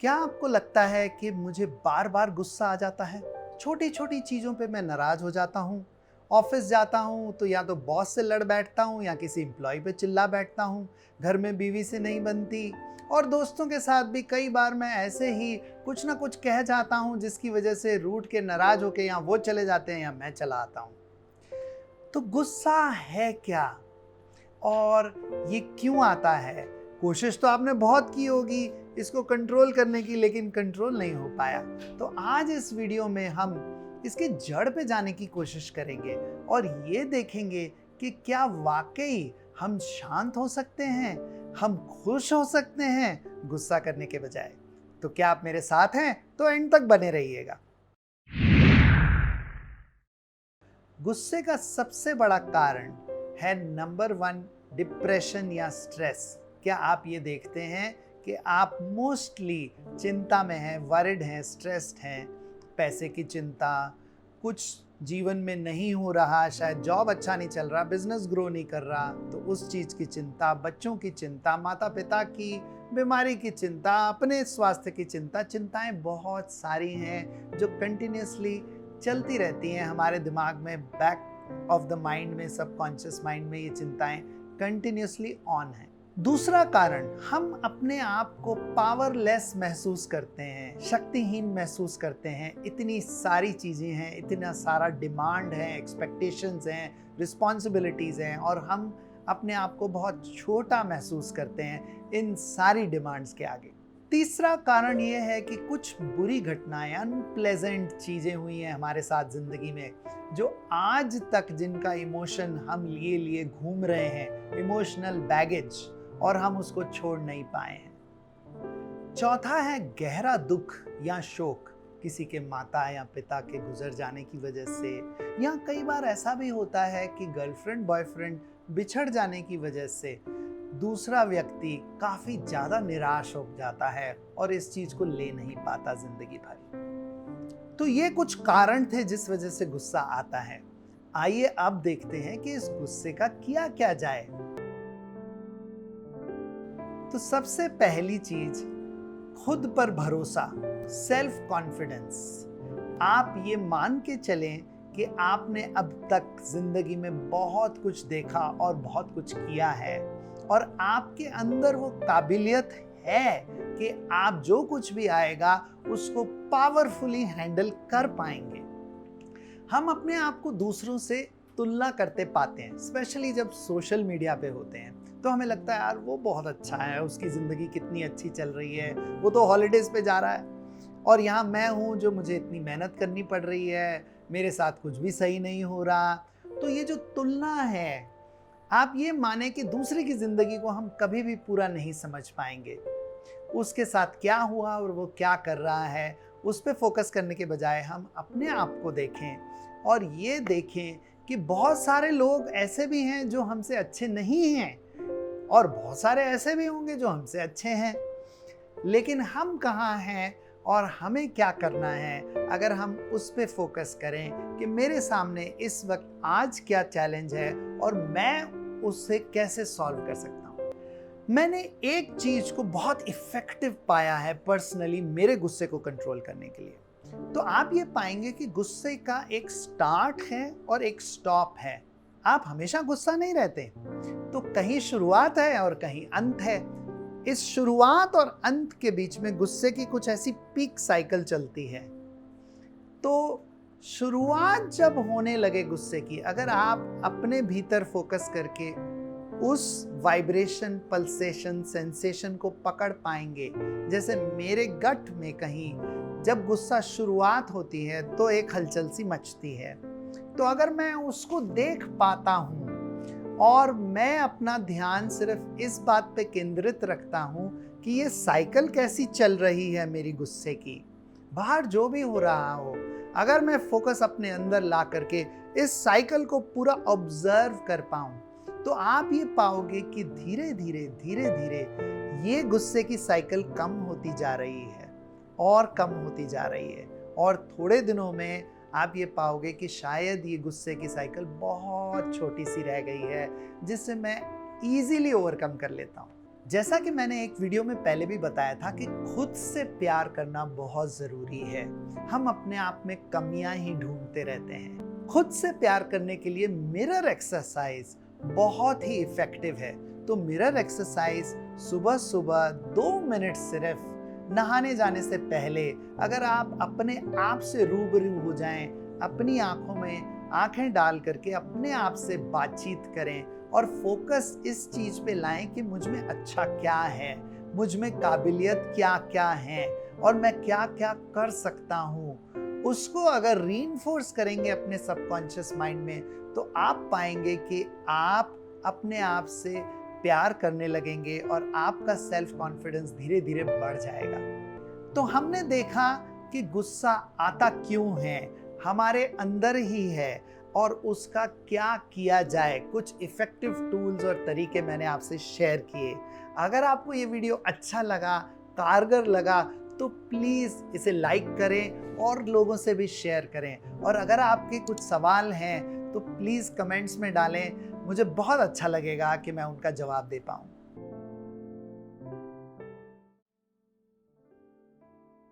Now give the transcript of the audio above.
क्या आपको लगता है कि मुझे बार बार गुस्सा आ जाता है? छोटी छोटी चीज़ों पे मैं नाराज़ हो जाता हूँ। ऑफिस जाता हूँ तो या तो बॉस से लड़ बैठता हूँ या किसी एम्प्लॉय पे चिल्ला बैठता हूँ। घर में बीवी से नहीं बनती। और दोस्तों के साथ भी कई बार मैं ऐसे ही कुछ ना कुछ कह जाता हूँ जिसकी वजह से रूठ के नाराज़ होके या वो चले जाते हैं या मैं चला आता हूँ। तो गुस्सा है क्या? और ये क्यों आता है? कोशिश तो आपने बहुत की होगी इसको कंट्रोल करने की, लेकिन कंट्रोल नहीं हो पाया। तो आज इस वीडियो में हम इसकी जड़ पे जाने की कोशिश करेंगे और ये देखेंगे कि क्या वाकई हम शांत हो सकते हैं, हम खुश हो सकते हैं गुस्सा करने के बजाय। तो क्या आप मेरे साथ हैं? तो एंड तक बने रहिएगा। गुस्से का सबसे बड़ा कारण है नंबर 1 डिप्रेशन या स्ट्रेस। क्या आप ये देखते हैं कि आप मोस्टली चिंता में हैं, वरिड हैं, स्ट्रेस्ड हैं? पैसे की चिंता, कुछ जीवन में नहीं हो रहा, शायद जॉब अच्छा नहीं चल रहा, बिजनेस ग्रो नहीं कर रहा, तो उस चीज़ की चिंता, बच्चों की चिंता, माता पिता की बीमारी की चिंता, अपने स्वास्थ्य की चिंता। चिंताएं बहुत सारी हैं जो कंटिन्यूसली चलती रहती हैं हमारे दिमाग में, बैक ऑफ द माइंड में, सबकॉन्शियस माइंड में ये चिंताएं कंटिन्यूसली ऑन हैं। दूसरा कारण, हम अपने आप को पावरलेस महसूस करते हैं, शक्तिहीन महसूस करते हैं। इतनी सारी चीज़ें हैं, इतना सारा डिमांड है, एक्सपेक्टेशंस हैं, रिस्पॉन्सिबिलिटीज़ हैं और हम अपने आप को बहुत छोटा महसूस करते हैं इन सारी डिमांड्स के आगे। तीसरा कारण ये है कि कुछ बुरी घटनाएं, अनप्लेजेंट चीज़ें हुई हैं हमारे साथ ज़िंदगी में, जो आज तक जिनका इमोशन हम लिए लिए घूम रहे हैं, इमोशनल बैगेज, और हम उसको छोड़ नहीं पाए हैं। चौथा है गहरा दुख या शोक, किसी के माता या पिता के गुजर जाने की वजह से, या कई बार ऐसा भी होता है कि गर्लफ्रेंड बॉयफ्रेंड बिछड़ जाने की वजह से दूसरा व्यक्ति काफी ज्यादा निराश हो जाता है और इस चीज को ले नहीं पाता जिंदगी भर। तो ये कुछ कारण थे जिस वजह से गुस्सा आता है। आइए अब देखते हैं कि इस गुस्से का किया क्या जाए। तो सबसे पहली चीज, खुद पर भरोसा, सेल्फ कॉन्फिडेंस। आप ये मान के चलें कि आपने अब तक जिंदगी में बहुत कुछ देखा और बहुत कुछ किया है और आपके अंदर वो काबिलियत है कि आप जो कुछ भी आएगा उसको पावरफुली हैंडल कर पाएंगे। हम अपने आप को दूसरों से तुलना करते पाते हैं, स्पेशली जब सोशल मीडिया पे होते हैं तो हमें लगता है यार वो बहुत अच्छा है, उसकी ज़िंदगी कितनी अच्छी चल रही है, वो तो हॉलीडेज़ पे जा रहा है और यहाँ मैं हूँ जो मुझे इतनी मेहनत करनी पड़ रही है, मेरे साथ कुछ भी सही नहीं हो रहा। तो ये जो तुलना है, आप ये माने कि दूसरे की ज़िंदगी को हम कभी भी पूरा नहीं समझ पाएंगे। उसके साथ क्या हुआ और वो क्या कर रहा है, उस पर फोकस करने के बजाय हम अपने आप को देखें और ये देखें कि बहुत सारे लोग ऐसे भी हैं जो हमसे अच्छे नहीं हैं और बहुत सारे ऐसे भी होंगे जो हमसे अच्छे हैं। लेकिन हम कहाँ हैं और हमें क्या करना है, अगर हम उस पे फोकस करें कि मेरे सामने इस वक्त आज क्या चैलेंज है और मैं उससे कैसे सॉल्व कर सकता हूँ। मैंने एक चीज को बहुत इफेक्टिव पाया है पर्सनली मेरे गुस्से को कंट्रोल करने के लिए। तो आप ये पाएंगे कि गुस्से का एक स्टार्ट है और एक स्टॉप है। आप हमेशा गुस्सा नहीं रहते, तो कहीं शुरुआत है और कहीं अंत है। इस शुरुआत और अंत के बीच में गुस्से की कुछ ऐसी पीक साइकिल चलती है। तो शुरुआत जब होने लगे गुस्से की, अगर आप अपने भीतर फोकस करके उस वाइब्रेशन, पल्सेशन, सेंसेशन को पकड़ पाएंगे, जैसे मेरे गट में कहीं जब गुस्सा शुरुआत होती है तो एक हलचल सी मचती है, तो अगर मैं उसको देख पाता हूँ और मैं अपना ध्यान सिर्फ इस बात पे केंद्रित रखता हूँ कि ये साइकिल कैसी चल रही है मेरी गुस्से की, बाहर जो भी हो रहा हो, अगर मैं फोकस अपने अंदर ला करके इस साइकिल को पूरा ऑब्जर्व कर पाऊँ, तो आप ये पाओगे कि धीरे धीरे धीरे धीरे ये गुस्से की साइकिल कम होती जा रही है और कम होती जा रही है और थोड़े दिनों में आप ये पाओगे कि शायद ये गुस्से की साइकिल बहुत छोटी सी रह गई है जिससे मैं इजीली ओवरकम कर लेता हूँ। जैसा कि मैंने एक वीडियो में पहले भी बताया था कि खुद से प्यार करना बहुत ज़रूरी है। हम अपने आप में कमियां ही ढूंढते रहते हैं। खुद से प्यार करने के लिए मिरर एक्सरसाइज बहुत ही इफ़ेक्टिव है। तो मिरर एक्सरसाइज सुबह सुबह 2 मिनट सिर्फ नहाने जाने से पहले अगर आप अपने आप से रूबरू हो जाएं, अपनी आंखों में आंखें डाल करके अपने आप से बातचीत करें और फोकस इस चीज पे लाएं कि मुझ में अच्छा क्या है, मुझ में काबिलियत क्या क्या है और मैं क्या क्या कर सकता हूँ, उसको अगर रीइंफोर्स करेंगे अपने सबकॉन्शियस माइंड में तो आप पाएंगे कि आप अपने आप से प्यार करने लगेंगे और आपका सेल्फ कॉन्फिडेंस धीरे धीरे बढ़ जाएगा। तो हमने देखा कि गुस्सा आता क्यों है, हमारे अंदर ही है और उसका क्या किया जाए। कुछ इफ़ेक्टिव टूल्स और तरीके मैंने आपसे शेयर किए। अगर आपको ये वीडियो अच्छा लगा, कारगर लगा तो प्लीज़ इसे लाइक करें और लोगों से भी शेयर करें। और अगर आपके कुछ सवाल हैं तो प्लीज़ कमेंट्स में डालें, मुझे बहुत अच्छा लगेगा कि मैं उनका जवाब दे पाऊँ।